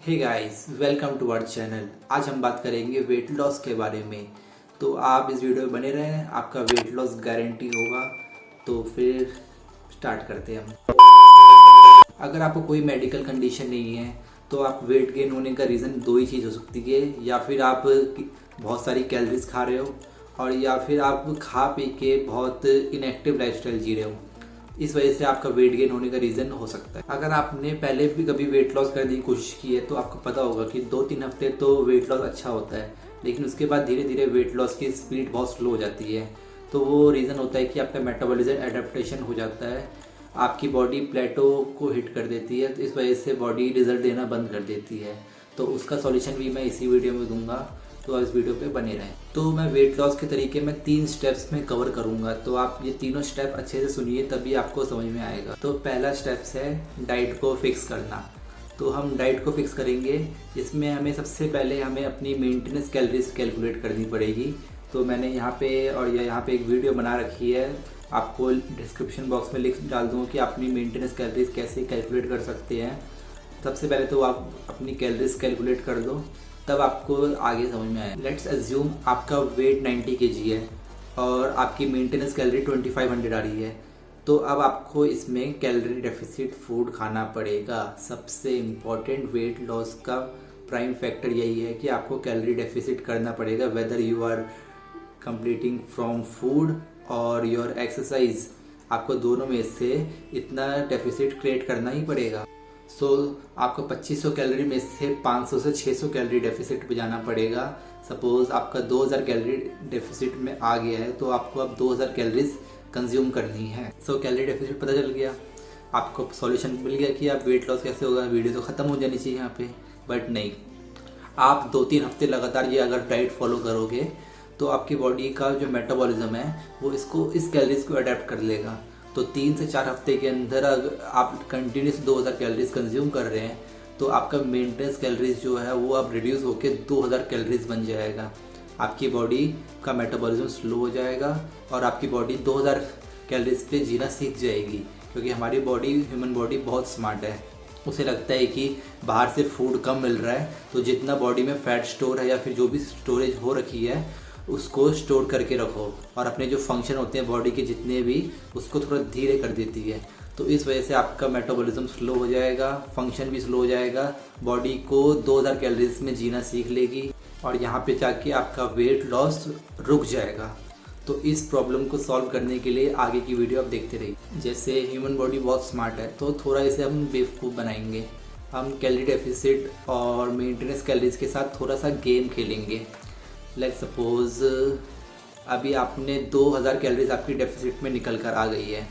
Hey guys, welcome to our channel. आज हम बात करेंगे वेट लॉस के बारे में। तो आप इस वीडियो में बने रहें, आपका वेट लॉस गारंटी होगा। तो फिर स्टार्ट करते हैं हम। अगर आपको कोई मेडिकल कंडीशन नहीं है तो आप वेट गेन होने का रीज़न दो ही चीज़ हो सकती है। या फिर आप बहुत सारी कैलोरीज खा रहे हो, और या फिर आप खा पी के बहुत इनएक्टिव लाइफस्टाइल जी रहे हो। इस वजह से आपका वेट गेन होने का रीज़न हो सकता है। अगर आपने पहले भी कभी वेट लॉस करने की कोशिश की है तो आपको पता होगा कि 2-3 हफ्ते तो वेट लॉस अच्छा होता है, लेकिन उसके बाद धीरे धीरे वेट लॉस की स्पीड बहुत स्लो हो जाती है। तो वो रीज़न होता है कि आपका मेटाबॉलिज्म एडेप्टेशन हो जाता है, आपकी बॉडी प्लेटो को हिट कर देती है। तो इस वजह से बॉडी रिजल्ट देना बंद कर देती है। तो उसका सॉल्यूशन भी मैं इसी वीडियो में दूंगा, तो आप इस वीडियो पे बने रहें। तो मैं वेट लॉस के तरीके में 3 स्टेप्स में कवर करूंगा, तो आप ये तीनों स्टेप अच्छे से सुनिए, तभी आपको समझ में आएगा। तो पहला स्टेप्स है डाइट को फिक्स करना। तो हम डाइट को फिक्स करेंगे। इसमें हमें सबसे पहले हमें अपनी मेंटेनेंस कैलोरीज कैलकुलेट करनी पड़ेगी। तो मैंने यहाँ पे और यहाँ पे एक वीडियो बना रखी है, आपको डिस्क्रिप्शन बॉक्स में लिंक डाल दूँ कि अपनी मेंटेनेंस कैलोरीज कैसे कैलकुलेट कर सकते हैं। सबसे पहले तो आप अपनी कैलोरीज कैलकुलेट कर दो, तब आपको आगे समझ में आए। लेट्स अज्यूम आपका वेट 90 kg है और आपकी मेंटेनेंस कैलोरी 2500 आ रही है। तो अब आपको इसमें कैलोरी डेफिसिट फूड खाना पड़ेगा। सबसे इम्पॉर्टेंट वेट लॉस का प्राइम फैक्टर यही है कि आपको कैलोरी डेफिसिट करना पड़ेगा, whether you are completing from food और योर एक्सरसाइज। आपको दोनों में से इतना डेफिसिट क्रिएट करना ही पड़ेगा। आपको 2500 कैलोरी में से 500 से 600 कैलोरी डेफिसिट पे जाना पड़ेगा। सपोज आपका 2000 कैलोरी डेफिसिट में आ गया है, तो आपको अब 2000 कैलोरीज कंज्यूम करनी है। कैलोरी डेफिसिट पता चल गया, आपको सॉल्यूशन मिल गया कि आप वेट लॉस कैसे होगा। वीडियो तो ख़त्म हो जानी चाहिए यहाँ पे, बट नहीं। आप 2-3 हफ्ते लगातार ये अगर डाइट फॉलो करोगे तो आपकी बॉडी का जो मेटाबॉलिज्म है वो इस कैलोरीज को अडेप्ट कर लेगा। तो 3 से 4 हफ्ते के अंदर अगर आप कंटिन्यूस 2000 कैलोरीज कंज्यूम कर रहे हैं तो आपका मेंटेनेंस कैलोरीज जो है वो अब रिड्यूस होकर 2000 कैलोरीज बन जाएगा। आपकी बॉडी का मेटाबॉलिज्म स्लो हो जाएगा और आपकी बॉडी 2000 कैलोरीज पे जीना सीख जाएगी, क्योंकि हमारी बॉडी, ह्यूमन बॉडी बहुत स्मार्ट है। उसे लगता है कि बाहर से फूड कम मिल रहा है, तो जितना बॉडी में फैट स्टोर है या फिर जो भी स्टोरेज हो रखी है उसको स्टोर करके रखो, और अपने जो फंक्शन होते हैं बॉडी के जितने भी, उसको थोड़ा धीरे कर देती है। तो इस वजह से आपका मेटाबॉलिज्म स्लो हो जाएगा, फंक्शन भी स्लो हो जाएगा, बॉडी को 2000 कैलोरीज में जीना सीख लेगी, और यहाँ पे जाके आपका वेट लॉस रुक जाएगा। तो इस प्रॉब्लम को सॉल्व करने के लिए आगे की वीडियो आप देखते रहिए। जैसे ह्यूमन बॉडी बहुत स्मार्ट है, तो थोड़ा इसे हम बेवकूफ़ बनाएंगे। हम कैलोरी डेफिसिट और मेंटेनेंस कैलोरीज के साथ थोड़ा सा गेम खेलेंगे। लेट्स सपोज अभी आपने 2000 कैलोरीज आपकी डेफिसिट में निकल कर आ गई है।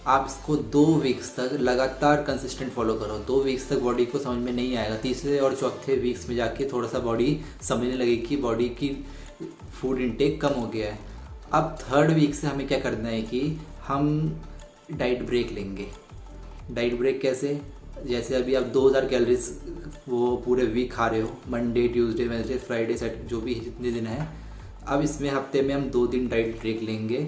आप इसको 2 वीक्स तक लगातार कंसिस्टेंट फॉलो करो। 2 वीक्स तक बॉडी को समझ में नहीं आएगा, तीसरे और चौथे वीक्स में जाके थोड़ा सा बॉडी समझने लगेगी कि बॉडी की फूड इनटेक कम हो गया है। अब 3rd वीक से हमें क्या करना है कि हम डाइट ब्रेक लेंगे। डाइट ब्रेक कैसे? जैसे अभी आप 2000 कैलोरीज वो पूरे वीक खा रहे हो, Monday, Tuesday, Wednesday, Friday, Saturday, जो भी जितने दिन हैं। अब इसमें हफ्ते में हम 2 दिन डाइट ब्रेक लेंगे।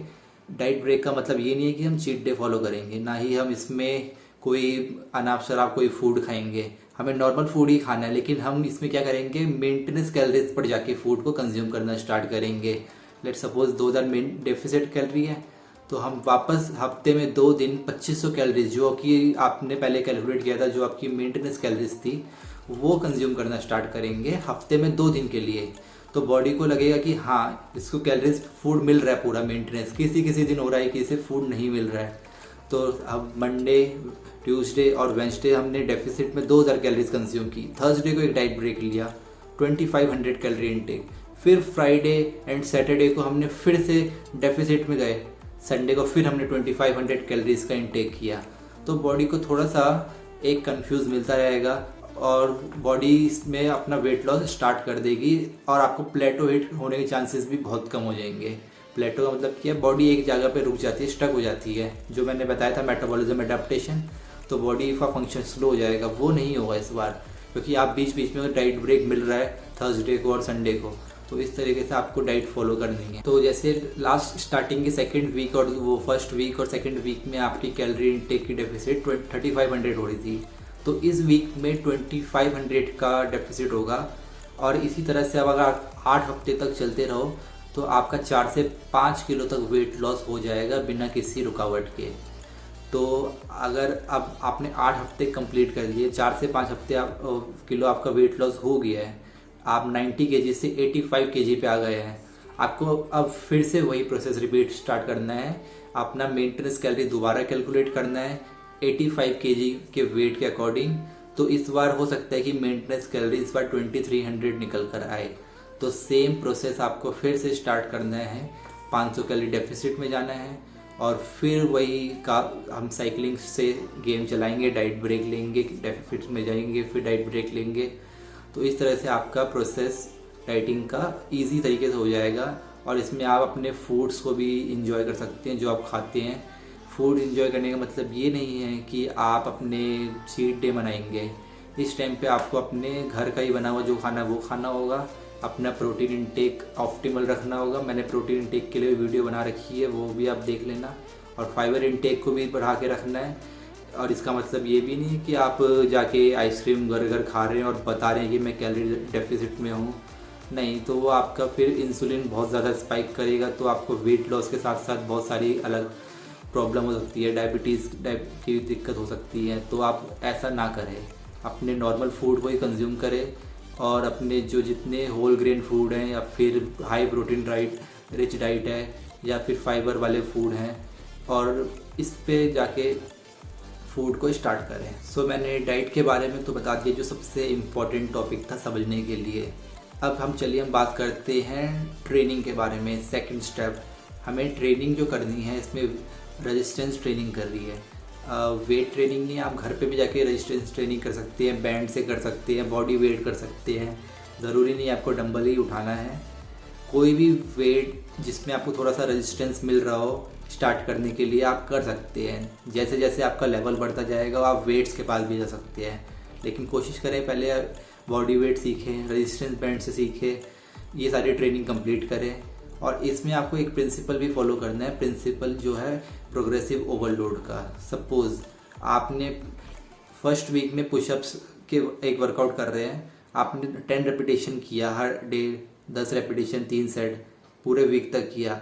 डाइट ब्रेक का मतलब ये नहीं है कि हम चीट डे फॉलो करेंगे, ना ही हम इसमें कोई अनाप शराब कोई फूड खाएंगे। हमें नॉर्मल फूड ही खाना है, लेकिन हम इसमें क्या करेंगे, मेंटेनेंस कैलोरीज पर जाके फूड को कंज्यूम करना स्टार्ट करेंगे। Let suppose 2000 main deficit calorie है, तो हम वापस हफ्ते में 2 दिन 2500 कैलोरीज, जो कि आपने पहले कैलकुलेट किया था, जो आपकी मेंटेनेंस कैलोरीज थी, वो कंज्यूम करना स्टार्ट करेंगे हफ्ते में 2 दिन के लिए। तो बॉडी को लगेगा कि हाँ, इसको कैलोरीज फूड मिल रहा है पूरा मेंटेनेंस। किसी किसी दिन हो रहा है कि इसे फूड नहीं मिल रहा है। तो अब मंडे, ट्यूसडे और वेडनेसडे हमने डेफिसिट में 2000 कैलोरीज कंज्यूम की। थर्सडे को एक डाइट ब्रेक लिया, 2500 कैलोरी इनटेक। फिर फ्राइडे एंड सैटरडे को हमने फिर से डेफिसिट में गए। संडे को फिर हमने 2500 कैलोरीज का इनटेक किया। तो बॉडी को थोड़ा सा एक कंफ्यूज मिलता रहेगा और बॉडी इसमें अपना वेट लॉस स्टार्ट कर देगी, और आपको प्लेटो हिट होने के चांसेस भी बहुत कम हो जाएंगे। प्लेटो का मतलब क्या है? बॉडी एक जगह पे रुक जाती है, स्टक हो जाती है। जो मैंने बताया था मेटाबॉलिज्म एडेप्टेशन, तो बॉडी का फंक्शन स्लो हो जाएगा। वो नहीं होगा इस बार, क्योंकि आप बीच बीच में डाइट ब्रेक मिल रहा है थर्सडे को और संडे को। तो इस तरीके से आपको डाइट फॉलो करनी है। तो जैसे लास्ट स्टार्टिंग की 2nd वीक और वो 1st वीक और 2nd वीक में आपकी कैलोरी इनटेक की डेफिसिट 3500 हो रही थी, तो इस वीक में 2500 का डेफिसिट होगा। और इसी तरह से अब अगर आप 8 हफ्ते तक चलते रहो तो आपका 4 से 5 किलो तक वेट लॉस हो जाएगा बिना किसी रुकावट के। तो अगर अब आपने 8 हफ्ते कंप्लीट कर लिए, 4 से 5 हफ्ते किलो आपका वेट लॉस हो गया है, आप 90 केजी से 85 केजी पे आ गए हैं, आपको अब फिर से वही प्रोसेस रिपीट स्टार्ट करना है। अपना मेंटेनेंस कैलोरी दोबारा कैलकुलेट करना है 85 केजी के वेट के अकॉर्डिंग। तो इस बार हो सकता है कि मेंटेनेंस कैलोरी इस बार 2300 निकल कर आए। तो सेम प्रोसेस आपको फिर से स्टार्ट करना है, 500 कैलोरी डेफिसिट में जाना है और फिर वही का हम साइकिलिंग से गेम चलाएंगे, डाइट ब्रेक लेंगे, डेफिसिट में जाएंगे, फिर डाइट ब्रेक लेंगे। तो इस तरह से आपका प्रोसेस डाइटिंग का इजी तरीके से हो जाएगा। और इसमें आप अपने फूड्स को भी इंजॉय कर सकते हैं जो आप खाते हैं। फूड इंजॉय करने का मतलब ये नहीं है कि आप अपने चीट डे मनाएंगे। इस टाइम पे आपको अपने घर का ही बना हुआ जो खाना वो खाना होगा, अपना प्रोटीन इंटेक ऑप्टिमल रखना होगा। मैंने प्रोटीन इंटेक के लिए वीडियो बना रखी है, वो भी आप देख लेना। और फाइबर इंटेक को भी बढ़ा के रखना है। और इसका मतलब ये भी नहीं कि आप जाके आइसक्रीम बर्गर खा रहे हैं और बता रहे हैं कि मैं कैलोरी डेफिसिट में हूँ, नहीं। तो वो आपका फिर इंसुलिन बहुत ज़्यादा स्पाइक करेगा, तो आपको वेट लॉस के साथ साथ बहुत सारी अलग प्रॉब्लम हो सकती है, डायबिटीज़ की दिक्कत हो सकती है। तो आप ऐसा ना करें, अपने नॉर्मल फूड को ही कंज्यूम करें और अपने जो जितने होल ग्रेन फूड हैं या फिर high protein diet rich diet है या फिर फाइबर वाले फूड हैं, और इस पे जाके फूड को स्टार्ट करें। सो मैंने डाइट के बारे में तो बता दिया जो सबसे इम्पॉर्टेंट टॉपिक था समझने के लिए। अब हम बात करते हैं ट्रेनिंग के बारे में। सेकंड स्टेप, हमें ट्रेनिंग जो करनी है इसमें रेजिस्टेंस ट्रेनिंग कर रही है। वेट ट्रेनिंग नहीं, आप घर पे भी जाके रेजिस्टेंस ट्रेनिंग कर सकते हैं, बैंड से कर सकते हैं, बॉडी वेट कर सकते हैं। ज़रूरी नहीं आपको डंबल ही उठाना है, कोई भी वेट जिसमें आपको थोड़ा सा रेजिस्टेंस मिल रहा हो स्टार्ट करने के लिए आप कर सकते हैं। जैसे जैसे आपका लेवल बढ़ता जाएगा आप वेट्स के पास भी जा सकते हैं, लेकिन कोशिश करें पहले बॉडी वेट सीखें, रेजिस्टेंस बैंड से सीखें, ये सारी ट्रेनिंग कंप्लीट करें। और इसमें आपको एक प्रिंसिपल भी फॉलो करना है, प्रिंसिपल जो है प्रोग्रेसिव ओवरलोड का। सपोज़ आपने फर्स्ट वीक में पुशअप्स के एक वर्कआउट कर रहे हैं, आपने 10 रेपिटेशन किया हर डे, 10 रेपिटेशन 3 सेट पूरे वीक तक किया।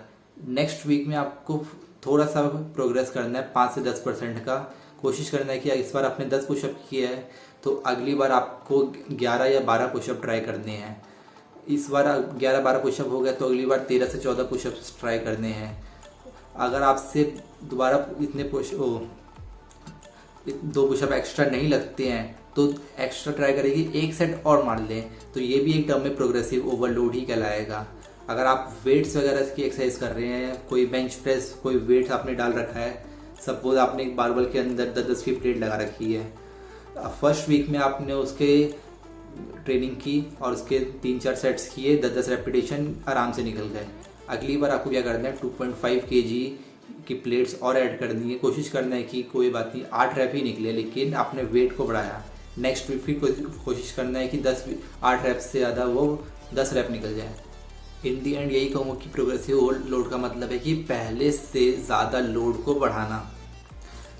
नेक्स्ट वीक में आपको थोड़ा सा प्रोग्रेस करना है, 5 से 10% का। कोशिश करना है कि इस बार आपने 10 पुशअप किए हैं तो अगली बार आपको 11 या 12 पुशअप ट्राई करने हैं। इस बार 11-12 पुशअप हो गया तो अगली बार 13 से 14 पुशअप्स ट्राई करने हैं। अगर आपसे दोबारा इतने 2 पुशअप एक्स्ट्रा नहीं लगते हैं तो एक्स्ट्रा ट्राई करेगी, 1 सेट और मार लें। तो ये भी एक टर्म में प्रोग्रेसिव ओवरलोड ही कहलाएगा। अगर आप वेट्स वगैरह की एक्सरसाइज कर रहे हैं, कोई बेंच प्रेस, कोई वेट आपने डाल रखा है, सपोज आपने एक बारबल के अंदर 10-10 की प्लेट लगा रखी है, फर्स्ट वीक में आपने उसके ट्रेनिंग की और उसके 3-4 सेट्स किए, 10-10 रेपिटेशन आराम से निकल गए। अगली बार आपको क्या करना है, 2.5 kg की प्लेट्स और ऐड करनी है। कोशिश करना है कि कोई बात नहीं 8 रैप ही निकले लेकिन आपने वेट को बढ़ाया। नेक्स्ट वीक फिर कोशिश करना है कि 8 रैप से ज़्यादा वो 10 रैप निकल जाए। इन दी एंड यही कहूँगा कि प्रोग्रेसिव लोड का मतलब है कि पहले से ज़्यादा लोड को बढ़ाना।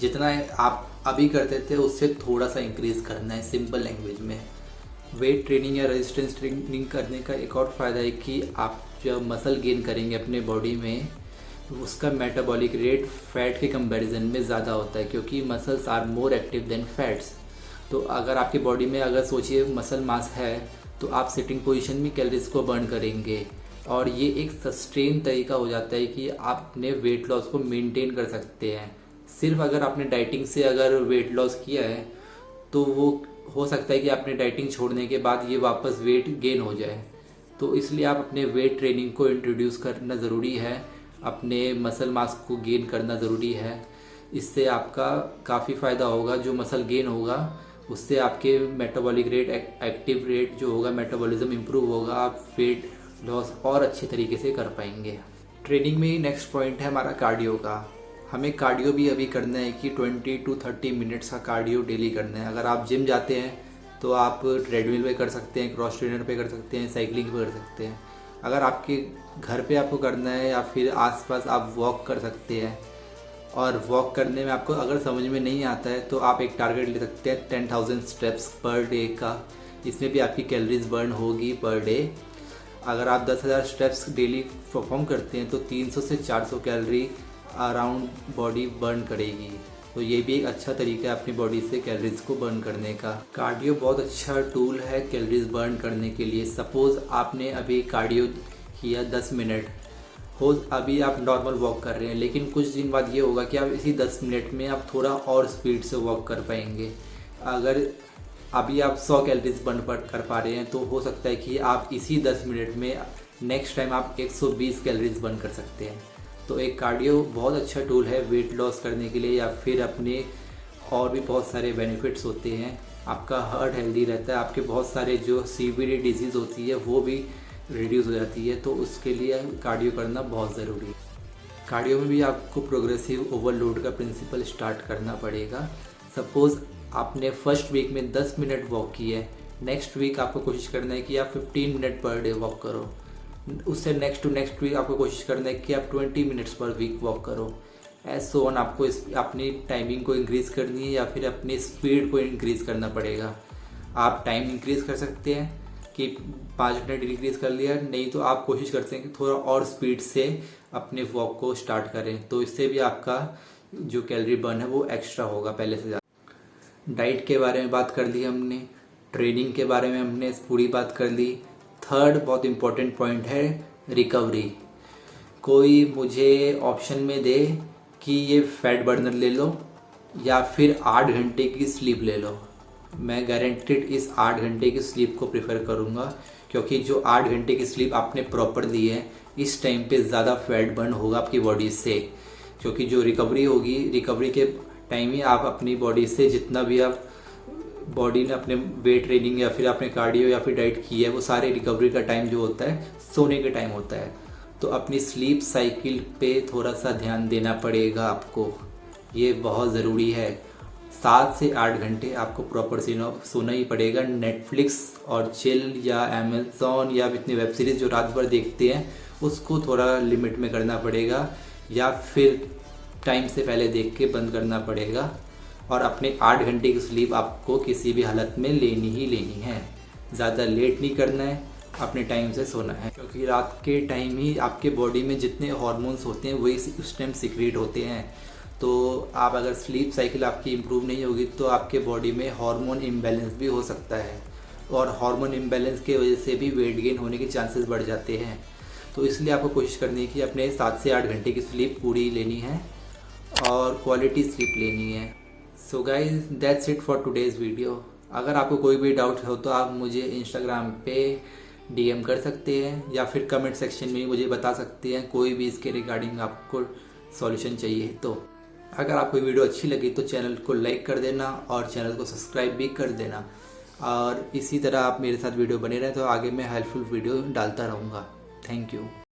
जितना आप अभी करते थे उससे थोड़ा सा इंक्रीज़ करना है, सिंपल लैंग्वेज में। वेट ट्रेनिंग या रेजिस्टेंस ट्रेनिंग करने का एक और फ़ायदा है कि आप जब मसल गेन करेंगे अपने बॉडी में उसका मेटाबॉलिक रेट फैट के कंपैरिजन में ज़्यादा होता है, क्योंकि muscles are more active than fats. तो अगर आपकी बॉडी में अगर सोचिए मसल मास है तो आप सिटिंग पोजीशन में कैलोरीज को बर्न करेंगे, और ये एक सस्टेन तरीका हो जाता है कि आप अपने वेट लॉस को मेंटेन कर सकते हैं। सिर्फ अगर आपने डाइटिंग से अगर वेट लॉस किया है तो वो हो सकता है कि आपने डाइटिंग छोड़ने के बाद ये वापस वेट गेन हो जाए। तो इसलिए आप अपने वेट ट्रेनिंग को इंट्रोड्यूस करना ज़रूरी है, अपने मसल मास को गेन करना ज़रूरी है। इससे आपका काफ़ी फ़ायदा होगा। जो मसल गेन होगा उससे आपके मेटाबॉलिक रेट, एक्टिव रेट जो होगा, मेटाबॉलिज्म इम्प्रूव होगा, आप वेट लॉस और अच्छे तरीके से कर पाएंगे। ट्रेनिंग में ही नेक्स्ट पॉइंट है हमारा कार्डियो का। हमें कार्डियो भी अभी करना है कि 20 to 30 मिनट्स का कार्डियो डेली करना है। अगर आप जिम जाते हैं तो आप ट्रेडमिल पे कर सकते हैं, क्रॉस ट्रेनर पे कर सकते हैं, साइकिलिंग पे कर सकते हैं। अगर आपके घर पे आपको करना है या फिर आसपास आप वॉक कर सकते हैं। और वॉक करने में आपको अगर समझ में नहीं आता है तो आप एक टारगेट ले सकते हैं 10,000 स्टेप्स पर डे का। इसमें भी आपकी कैलोरीज बर्न होगी पर डे। अगर आप 10,000 स्टेप्स डेली परफॉर्म करते हैं तो 300 से 400 कैलोरी अराउंड बॉडी बर्न करेगी। तो ये भी एक अच्छा तरीका है अपनी बॉडी से कैलोरीज को बर्न करने का। कार्डियो बहुत अच्छा टूल है कैलोरीज बर्न करने के लिए। सपोज़ आपने अभी कार्डियो किया 10 मिनट हो, अभी आप नॉर्मल वॉक कर रहे हैं, लेकिन कुछ दिन बाद ये होगा कि आप इसी 10 मिनट में आप थोड़ा और स्पीड से वॉक कर पाएंगे। अगर अभी आप 100 कैलोरीज बर्न कर पा रहे हैं तो हो सकता है कि आप इसी 10 मिनट में नेक्स्ट टाइम आप 120 कैलोरीज बर्न कर सकते हैं। तो एक कार्डियो बहुत अच्छा टूल है वेट लॉस करने के लिए, या फिर अपने और भी बहुत सारे बेनिफिट्स होते हैं। आपका हार्ट हेल्दी रहता है, आपके बहुत सारे जो सीवीडी डिजीज़ होती है वो भी रिड्यूस हो जाती है। तो उसके लिए कार्डियो करना बहुत ज़रूरी है। कार्डियो में भी आपको प्रोग्रेसिव ओवरलोड का प्रिंसिपल स्टार्ट करना पड़ेगा। सपोज़ आपने फर्स्ट वीक में 10 मिनट वॉक की है, नेक्स्ट वीक आपको कोशिश करना है कि आप 15 मिनट पर डे वॉक करो। उससे नेक्स्ट टू नेक्स्ट वीक आपको कोशिश करना है कि आप 20 मिनट्स पर वीक वॉक करो। सो ऑन आपको अपनी टाइमिंग को इंक्रीज़ करनी है या फिर अपनी स्पीड को इंक्रीज़ करना पड़ेगा। आप टाइम इंक्रीज़ कर सकते हैं कि 5 मिनट इंक्रीज़ कर लिया, नहीं तो आप कोशिश करते हैं कि थोड़ा और स्पीड से अपने वॉक को स्टार्ट करें। तो इससे भी आपका जो कैलोरी बर्न है वो एक्स्ट्रा होगा पहले से ज़्यादा। डाइट के बारे में बात कर ली हमने, ट्रेनिंग के बारे में हमने पूरी बात कर ली। थर्ड बहुत इम्पोर्टेंट पॉइंट है रिकवरी। कोई मुझे ऑप्शन में दे कि ये फैट बर्नर ले लो या फिर 8 घंटे की स्लीप ले लो, मैं गारंटेड इस 8 घंटे की स्लीप को प्रेफर करूँगा, क्योंकि जो 8 घंटे की स्लीप आपने प्रॉपर ली है इस टाइम पे ज़्यादा फैट बर्न होगा आपकी बॉडी से। क्योंकि जो रिकवरी होगी, रिकवरी के टाइम ही आप अपनी बॉडी से जितना भी आप बॉडी ने अपने वेट ट्रेनिंग या फिर आपने कार्डियो या फिर डाइट की है वो सारे रिकवरी का टाइम जो होता है सोने के टाइम होता है। तो अपनी स्लीप साइकिल पे थोड़ा सा ध्यान देना पड़ेगा आपको, ये बहुत ज़रूरी है। 7 से 8 घंटे आपको प्रॉपर सोना ही पड़ेगा। नेटफ्लिक्स और चिल या अमेज़ॉन या इतनी वेब सीरीज़ जो रात भर देखते हैं उसको थोड़ा लिमिट में करना पड़ेगा, या फिर टाइम से पहले देख के बंद करना पड़ेगा। और अपने 8 घंटे की स्लीप आपको किसी भी हालत में लेनी ही लेनी है। ज़्यादा लेट नहीं करना है, अपने टाइम से सोना है, क्योंकि रात के टाइम ही आपके बॉडी में जितने हार्मोन्स होते हैं वही उस टाइम सीक्रेट होते हैं। तो आप अगर स्लीप साइकिल आपकी इम्प्रूव नहीं होगी तो आपके बॉडी में हार्मोन इम्बैलेंस भी हो सकता है, और हार्मोन इम्बैलेंस की वजह से भी वेट गेन होने के चांसेस बढ़ जाते हैं। तो इसलिए आपको कोशिश करनी है कि अपने 7 से 8 घंटे की स्लीप पूरी लेनी है और क्वालिटी स्लीप लेनी है। So guys that's it for today's video. अगर आपको कोई भी डाउट हो तो आप मुझे इंस्टाग्राम पे DM कर सकते हैं या फिर कमेंट सेक्शन में मुझे बता सकते हैं, कोई भी इसके रिगार्डिंग आपको सॉल्यूशन चाहिए। तो अगर आपको वीडियो अच्छी लगी तो चैनल को लाइक कर देना और चैनल को सब्सक्राइब भी कर देना, और इसी तरह आप मेरे साथ वीडियो बने रहें तो आगे मैं हेल्पफुल वीडियो डालता रहूँगा। Thank you.